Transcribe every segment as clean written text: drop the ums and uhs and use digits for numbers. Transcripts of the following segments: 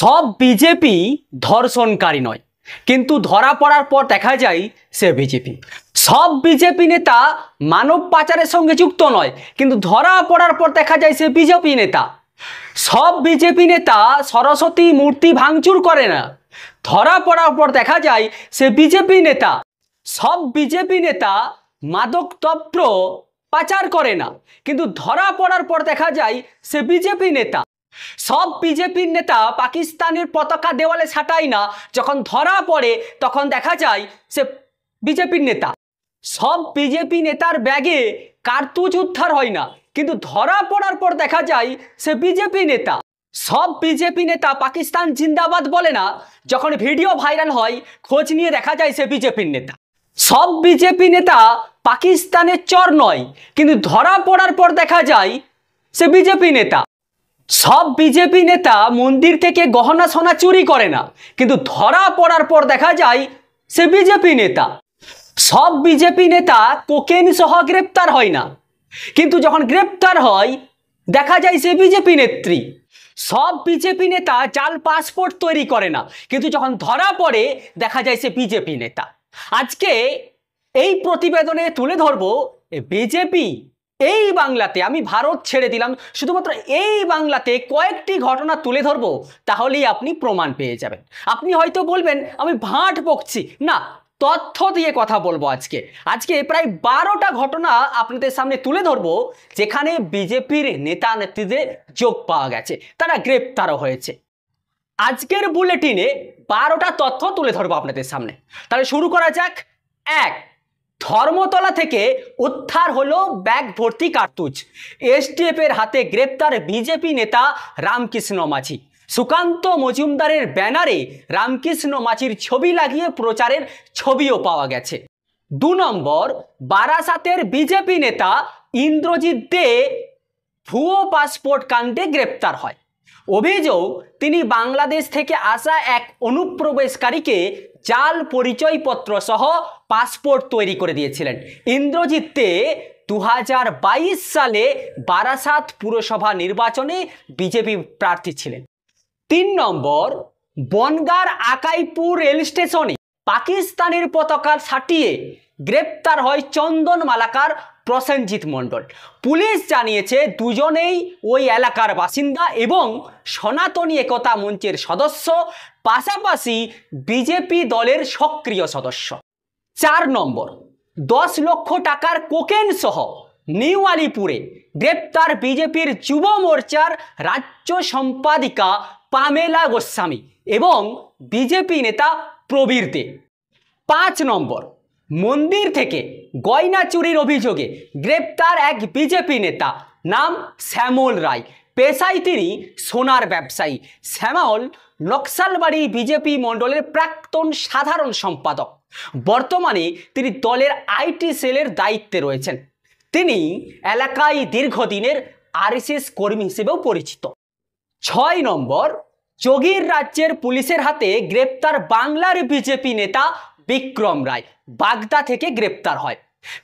সব বিজেপি ধর্ষণকারী নয়, কিন্তু ধরা পড়ার পর দেখা যায় সে বিজেপি। সব বিজেপি নেতা মানব পাচারের সঙ্গে যুক্ত নয়, কিন্তু ধরা পড়ার পর দেখা যায় সে বিজেপি নেতা। সব বিজেপি নেতা সরস্বতী মূর্তি ভাঙচুর করে না, ধরা পড়ার পর দেখা যায় সে বিজেপি নেতা। সব বিজেপি নেতা মাদক দ্রব্য পাচার করে না, কিন্তু ধরা পড়ার পর দেখা যায় সে বিজেপি নেতা। সব বিজেপির নেতা পাকিস্তানের পতাকা দেওয়ালে ছাটায় না, যখন ধরা পড়ে তখন দেখা যায় সে বিজেপির নেতা। সব বিজেপি নেতার ব্যাগে কার্তুজ উদ্ধার হয় না, কিন্তু ধরা পড়ার পর দেখা যায় সে বিজেপি নেতা। সব বিজেপি নেতা পাকিস্তান জিন্দাবাদ বলে না, যখন ভিডিও ভাইরাল হয় খোঁজ নিয়ে দেখা যায় সে বিজেপির নেতা। সব বিজেপি নেতা পাকিস্তানের চর নয়, কিন্তু ধরা পড়ার পর দেখা যায় সে বিজেপি নেতা। সব বিজেপি নেতা মন্দির থেকে গহনা সোনা চুরি করে না, কিন্তু ধরা পড়ার পর দেখা যায় সে বিজেপি নেতা। সব বিজেপি নেতা কোকেন সহ গ্রেপ্তার হয় না, কিন্তু যখন গ্রেপ্তার হয় দেখা যায় সে বিজেপি নেত্রী। সব বিজেপি নেতা জাল পাসপোর্ট তৈরি করে না, কিন্তু যখন ধরা পড়ে দেখা যায় সে বিজেপি নেতা। আজকে এই প্রতিবেদনে তুলে ধরবো বিজেপি এই বাংলাতে, আমি ভারত ছেড়ে দিলাম, শুধুমাত্র এই বাংলাতে কয়েকটি ঘটনা তুলে ধরবো, তাহলেই আপনি প্রমাণ পেয়ে যাবেন। আপনি হয়তো বলবেন আমি ভাঁট বকছি, না, তথ্য দিয়ে কথা বলবো। আজকে প্রায় 12টা ঘটনা আপনাদের সামনে তুলে ধরবো, যেখানে বিজেপির নেতা নেত্রীদের যোগ পাওয়া গেছে, তারা গ্রেপ্তারও হয়েছে। আজকের বুলেটিনে 12টা তথ্য তুলে ধরবো আপনাদের সামনে। তাহলে শুরু করা যাক। 1, ধর্মতলা থেকে উদ্ধার হলো ব্যাগ ভর্তি কার্তুজ। এসটিএফ এর হাতে গ্রেপ্তার বিজেপি নেতা রামকৃষ্ণ মাঝি। সুকান্ত মজুমদারের ব্যানারে রামকৃষ্ণ মাঝির ছবি লাগিয়ে প্রচারের ছবিও পাওয়া গেছে। 2 নম্বর, বারাসাতের বিজেপি নেতা ইন্দ্রজিৎ দে ভুয়ো পাসপোর্ট কাণ্ডে গ্রেপ্তার হয়। অভিযোগ, তিনি বাংলাদেশ থেকে আসা এক অনুপ্রবেশকারীকে জাল পরিচয়পত্র সহ পাসপোর্ট তৈরি করে দিয়েছিলেন। ইন্দ্রজিৎ দে 2022 সালে বারাসাত পুরসভা নির্বাচনে বিজেপি প্রার্থী ছিলেন। 3 নম্বর, বনগাঁর আকাইপুর রেল স্টেশনে পাকিস্তানের পতাকা ছাটিয়ে গ্রেপ্তার হয় চন্দন মালাকার প্রসেনজিৎ মণ্ডল। পুলিশ জানিয়েছে দুজনেই ওই এলাকার বাসিন্দা এবং সনাতনী একতা মঞ্চের সদস্য, পাশাপাশি বিজেপি দলের সক্রিয় সদস্য। 4 নম্বর, 10 লক্ষ টাকার কোকেন সহ নিউ আলিপুরে গ্রেপ্তার বিজেপির যুব মোর্চার রাজ্য সম্পাদিকা পামেলা গোস্বামী এবং বিজেপি নেতা প্রবীর দে। 5 নম্বর, মন্দির থেকে গয়না চুরির অভিযোগে গ্রেপ্তার এক বিজেপি নেতা, নাম শ্যামল রায়। পেশায় তিনি সোনার ব্যবসায়ী। শ্যামল নকশালবাড়ি বিজেপি মণ্ডলের প্রাক্তন সাধারণ সম্পাদক। বর্তমানে তিনি দলের আইটি সেলের দায়িত্বে রয়েছেন। তিনি এলাকায় দীর্ঘদিনের আরএসএস কর্মী হিসেবেও পরিচিত। 6 নম্বর, যোগীর রাজ্যের পুলিশের হাতে গ্রেপ্তার বাংলার বিজেপি নেতা বিক্রম রায়। বাগদা থেকে গ্রেপ্তার হয়।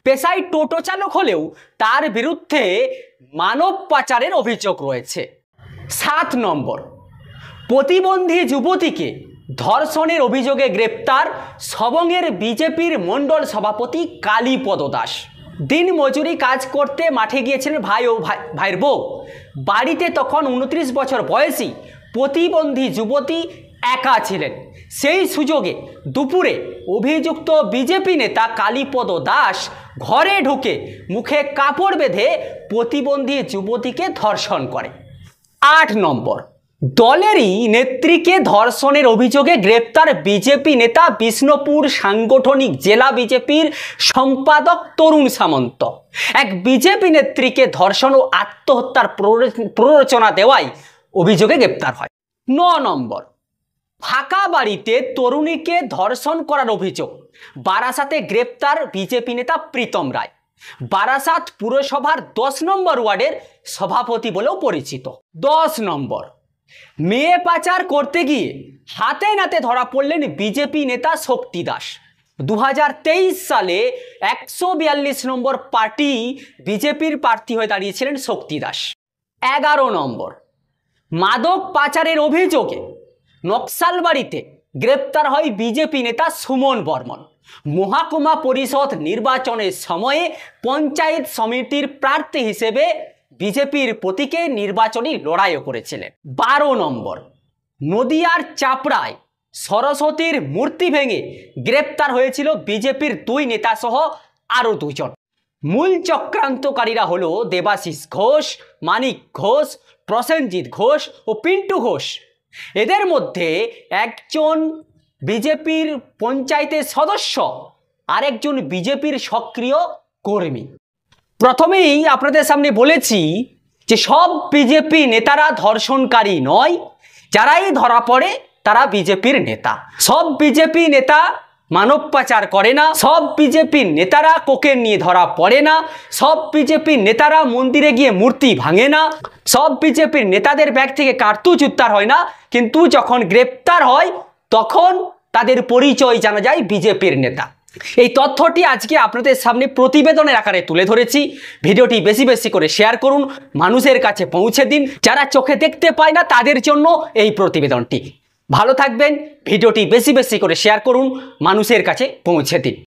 পেশায় টোটো চালক হলেও তার বিরুদ্ধে মানব পাচারের অভিযোগ রয়েছে। 7 নম্বর, প্রতিবন্ধী যুবতীকে ধর্ষণের অভিযোগে গ্রেপ্তার সবংয়ের বিজেপির মণ্ডল সভাপতি কালীপদ দাস। দিন মজুরি কাজ করতে মাঠে গিয়েছিলেন ভাই ও ভাইয়ের বউ। বাড়িতে তখন 29 বছর বয়সী প্রতিবন্ধী যুবতী একা ছিলেন। সেই সুযোগে দুপুরে অভিযুক্ত বিজেপি নেতা কালীপদ দাস ঘরে ঢুকে মুখে কাপড় বেঁধে প্রতিবন্ধী যুবতীকে ধর্ষণ করে। 8 নম্বর, দলেরই নেত্রীকে ধর্ষণের অভিযোগে গ্রেপ্তার বিজেপি নেতা বিষ্ণুপুর সাংগঠনিক জেলা বিজেপির সম্পাদক তরুণ সামন্ত। এক বিজেপি নেত্রীকে ধর্ষণ ও আত্মহত্যার প্ররোচনা দেওয়ায় অভিযোগে গ্রেপ্তার হয়। 9 নম্বর, ফাঁকা বাড়িতে তরুণীকে ধর্ষণ করার অভিযোগ। বারাসাতে গ্রেপ্তার বিজেপি নেতা প্রীতম রায়। বারাসাত পুরসভার 10 নম্বর ওয়ার্ডের সভাপতি বলেও পরিচিত। 10 নম্বর, মেয়ে পাচার করতে গিয়ে হাতে নাতে ধরা পড়লেন বিজেপি নেতা শক্তি দাস। 2023 সালে 142 নম্বর পার্টি বিজেপির প্রার্থী হয়ে দাঁড়িয়েছিলেন শক্তি দাস। 11 নম্বর, মাদক পাচারের অভিযোগে নকশালবাড়িতে গ্রেপ্তার হয় বিজেপি নেতা সুমন বর্মন। মহকুমা পরিষদ নির্বাচনের সময়ে পঞ্চায়েত সমিতির প্রার্থী হিসেবে বিজেপির প্রতীকে নির্বাচনী লড়াইও করেছিলেন। 12 নম্বর, নদিয়ার চাপড়ায় সরস্বতীর মূর্তি ভেঙে গ্রেপ্তার হয়েছিল বিজেপির 2 নেতা সহ আরও 2 জন। মূল চক্রান্তকারীরা হলো দেবাশিস ঘোষ, মানিক ঘোষ, প্রসেনজিৎ ঘোষ ও পিন্টু ঘোষ। এদের মধ্যে একজন বিজেপির পঞ্চায়েতের সদস্য, আরেকজন বিজেপির সক্রিয় কর্মী। প্রথমেই আপনাদের সামনে বলেছি যে সব বিজেপি নেতারা ধর্ষণকারী নয়, যারাই ধরা পড়ে তারা বিজেপির নেতা। সব বিজেপি নেতা মানব পাচার করে না, সব বিজেপি নেতারা কোকেন নিয়ে ধরা পড়ে না, সব বিজেপি নেতারা মন্দিরে গিয়ে মূর্তি ভাঙে না, সব বিজেপির নেতাদের ব্যাগ থেকে কার্তুজ উদ্ধার হয় না। কিন্তু যখন গ্রেপ্তার হয় তখন তাদের পরিচয় জানা যায় বিজেপির নেতা। এই তথ্যটি আজকে আপনাদের সামনে প্রতিবেদনের আকারে তুলে ধরেছি। ভিডিওটি বেশি বেশি করে শেয়ার করুন, মানুষের কাছে পৌঁছে দিন। যারা চোখে দেখতে পায় না তাদের জন্য এই প্রতিবেদনটি। ভালো থাকবেন, ভিডিওটি বেশি বেশি করে শেয়ার করুন, মানুষের কাছে পৌঁছে দিন।